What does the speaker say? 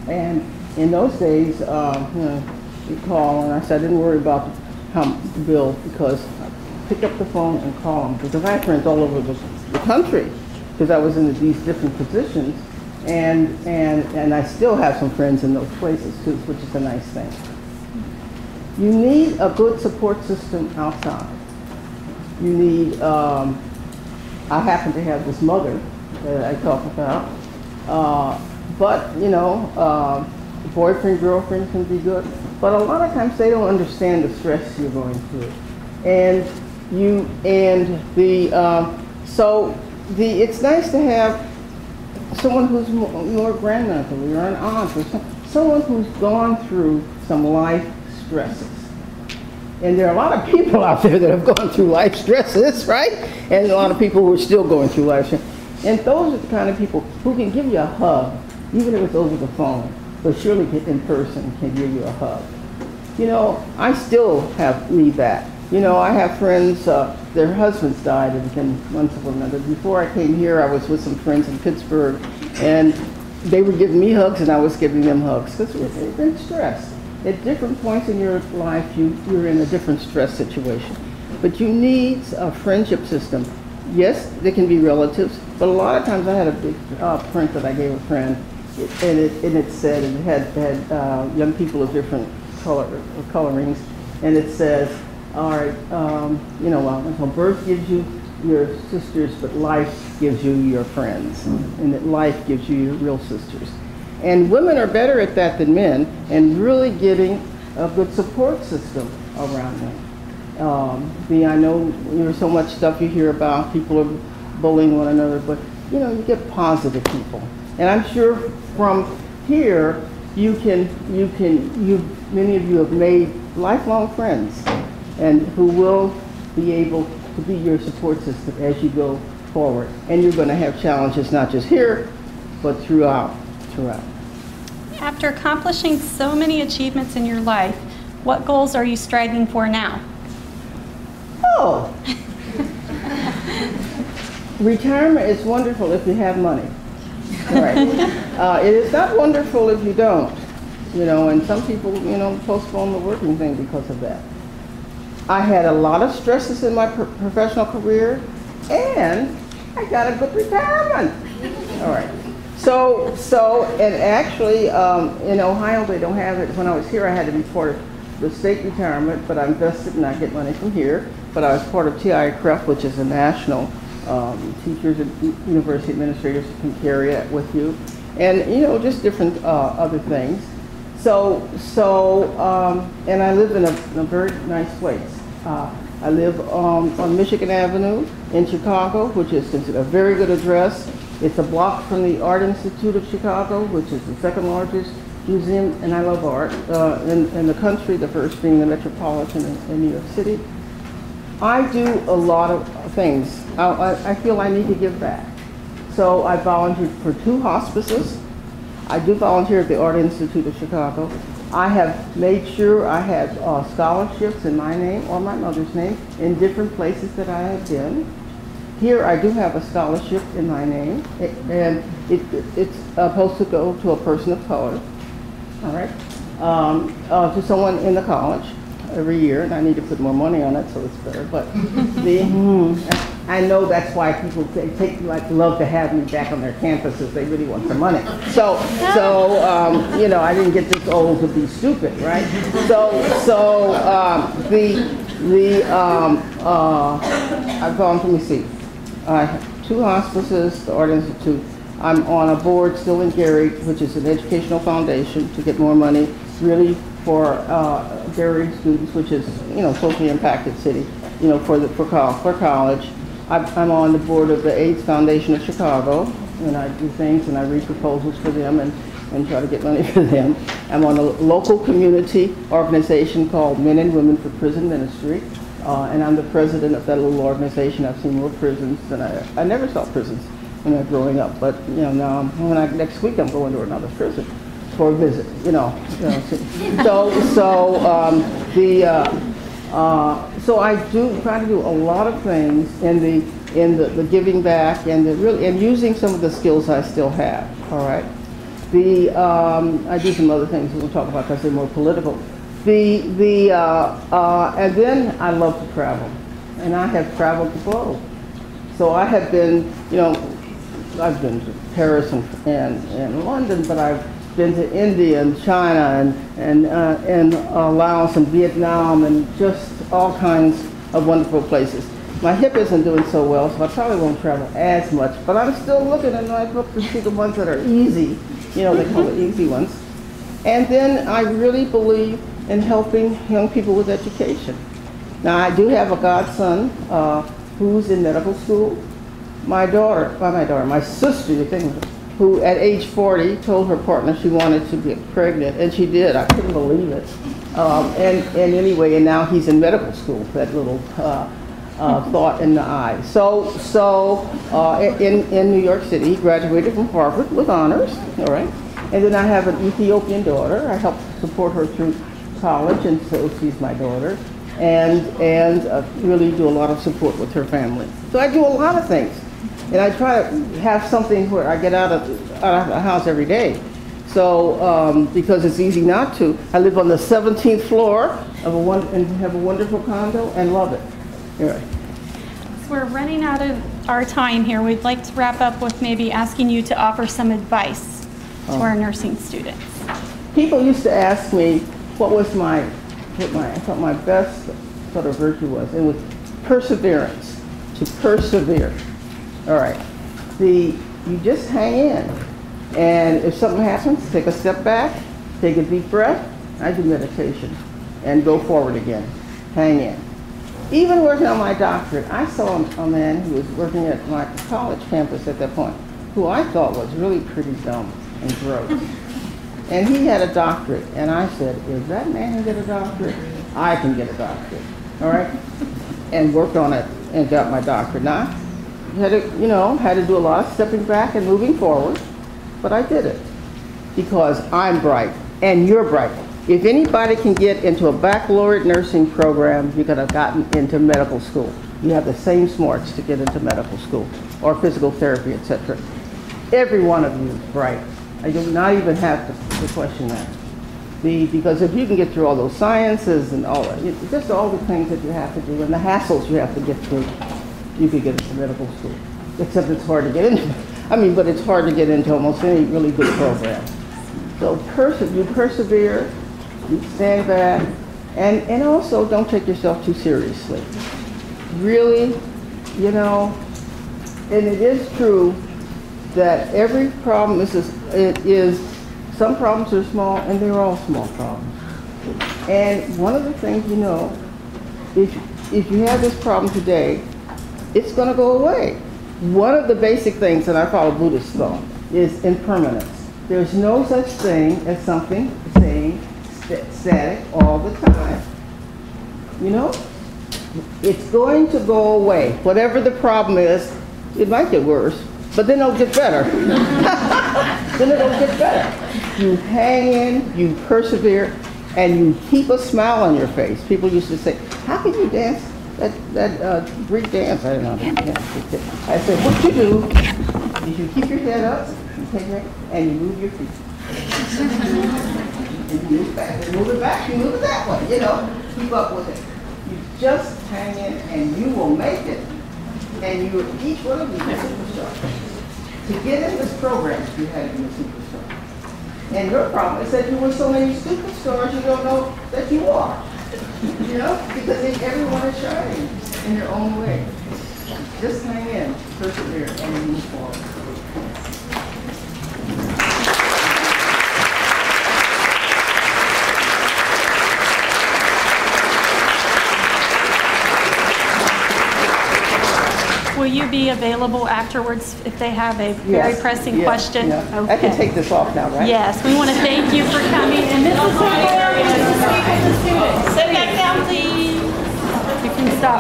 And in those days, you know, you call, and I said I didn't worry about the bill because I pick up the phone and call them, because I had friends all over the country because I was in these different positions, and I still have some friends in those places too, which is a nice thing. You need a good support system outside. You need, I happen to have this mother that I talk about, but you know, boyfriend, girlfriend can be good, but a lot of times they don't understand the stress you're going through. And it's nice to have someone who's more grandmotherly or an aunt or someone who's gone through some life stresses. And there are a lot of people out there that have gone through life stresses, right? And a lot of people who are still going through life stresses. And those are the kind of people who can give you a hug, even if it's over the phone, but surely in person can give you a hug. You know, I still need that. You know, I have friends, their husbands died within months of one another. Before I came here, I was with some friends in Pittsburgh, and they were giving me hugs and I was giving them hugs because they've been stressed. At different points in your life, you're in a different stress situation. But you need a friendship system. Yes, they can be relatives, but a lot of times I had a big print that I gave a friend, and it said, and it had young people of different colorings, and it says, all right, you know, well, birth gives you your sisters, but life gives you your friends, and that life gives you your real sisters. And women are better at that than men, and really getting a good support system around them. I know there's so much stuff you hear about, people are bullying one another, but you know, you get positive people. And I'm sure from here, many of you have made lifelong friends, and who will be able to be your support system as you go forward. And you're going to have challenges not just here, but throughout. After accomplishing so many achievements in your life, what goals are you striving for now? Oh! Retirement is wonderful if you have money. Right. It is not wonderful if you don't. You know, and some people, you know, postpone the working thing because of that. I had a lot of stresses in my professional career, and I got a good retirement. All right. And actually, in Ohio, they don't have it. When I was here, I had to be part of the state retirement, but I'm vested and I get money from here. But I was part of TICREF, which is a national teachers and university administrators who can carry it with you. And, you know, just different other things. And I live in a very nice place. I live on Michigan Avenue in Chicago, which is considered a very good address. It's a block from the Art Institute of Chicago, which is the second largest museum, and I love art, in the country, the first being the Metropolitan in New York City. I do a lot of things. I feel I need to give back. So I volunteered for 2 hospices. I do volunteer at the Art Institute of Chicago. I have made sure I have scholarships in my name or my mother's name in different places that I have been. Here I do have a scholarship in my name, and it's supposed to go to a person of color, all right, to someone in the college every year, and I need to put more money on it, so it's better. But I know that's why people love to have me back on their campuses. They really want some money. So you know, I didn't get this old to be stupid, right? I've gone, let me see. I have 2 hospices, the Art Institute. I'm on a board still in Gary, which is an educational foundation to get more money, really for Gary students, which is, you know, socially impacted city, you know, for college. I'm on the board of the AIDS Foundation of Chicago, and I do things and I read proposals for them and try to get money for them. I'm on a local community organization called Men and Women for Prison Ministry. And I'm the president of that little organization. I've seen more prisons than I never saw prisons when I was growing up. But you know, now next week I'm going to another prison for a visit. You know, so I do try to do a lot of things in the giving back and using some of the skills I still have. All right. I do some other things we'll talk about because they're more political. And then I love to travel, and I have traveled the globe. So I have been, I've been to Paris and London, but I've been to India and China and Laos and Vietnam and just all kinds of wonderful places. My hip isn't doing so well, so I probably won't travel as much, but I'm still looking in my book to see the ones that are easy, they call it easy ones. And then I really believe in helping young people with education. Now I do have a godson who's in medical school. My sister, you think, who at age 40 told her partner she wanted to get pregnant, and she did. I couldn't believe it. And anyway, and now he's in medical school, that little thought in the eye. In New York City, he graduated from Harvard with honors, all right? And then I have an Ethiopian daughter. I help support her through college, and so she's my daughter, and really do a lot of support with her family. So I do a lot of things, and I try to have something where I get out of the house every day. So because it's easy not to. I live on the 17th floor of and have a wonderful condo and love it. Anyway. So we're running out of our time here. We'd like to wrap up with maybe asking you to offer some advice to our nursing students. People used to ask me what I thought my best sort of virtue was. It was perseverance, to persevere. All right. You just hang in. And if something happens, take a step back, take a deep breath. I do meditation and go forward again. Hang in. Even working on my doctorate, I saw a man who was working at my college campus at that point, who I thought was really pretty dumb and gross. And he had a doctorate, and I said, if that man can get a doctorate, I can get a doctorate, all right? And worked on it and got my doctorate. Now, had to do a lot of stepping back and moving forward, but I did it because I'm bright and you're bright. If anybody can get into a baccalaureate nursing program, you could have gotten into medical school. You have the same smarts to get into medical school or physical therapy, etc. Every one of you is bright. I do not even have to question that. Because if you can get through all those sciences and all that, just all the things that you have to do and the hassles you have to get through, you could get into medical school. Except it's hard to get into. But it's hard to get into almost any really good program. So you persevere, you stand back, and also don't take yourself too seriously. Really, and it is true that every problem some problems are small, and they're all small problems. And one of the things if you have this problem today, it's going to go away. One of the basic things that I follow Buddhist thought is impermanence. There's no such thing as something staying static all the time. It's going to go away. Whatever the problem is, it might get worse, but then it'll get better. You hang in, you persevere, and you keep a smile on your face. People used to say, how can you dance that Greek dance? I don't know. I said, what you do is you keep your head up, you take it, and you move your feet. And you move back, you move it back, you move it that way, keep up with it. You just hang in and you will make it. And each one of you is a superstar. To get in this program, you had to be a superstar. And your problem is that you're with so many superstars, you don't know that you are. Because everyone is shining in their own way. Just hang in, persevere, and move forward. Will you be available afterwards if they have a very pressing question? Yeah. Okay. I can take this off now, right? Yes, we want to thank you for coming. And Mrs. Hilarious to speak with the students. Sit back down, please. You can stop.